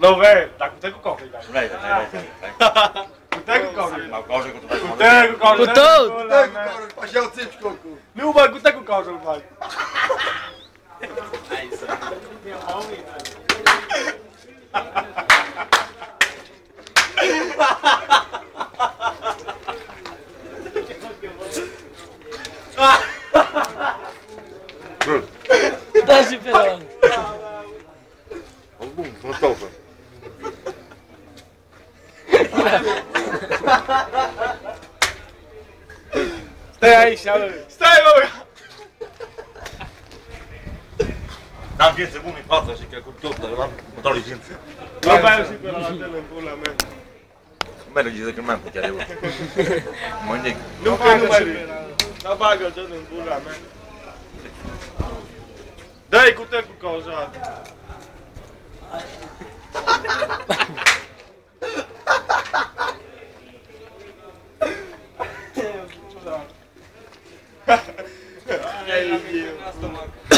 Lo về, đặt cái con gì vậy? Đây, đây. Cái con gì? Mà con của tôi. Cái con. Paixão de sempre, Coco. Não vai, quanto é que o carro vai? Tá superando. Não topa. Stai aí, Charles. Stai, lui! Dam 5 secunde in faccia, si che con tutto, non do licenza. Non vai uscire per la tele in culo a me. Meglio gli che manco chiaro. Ma niente. Non fai numeri. La paga il giorno in culo a me. Dai, con te cosa? Ai, Dio.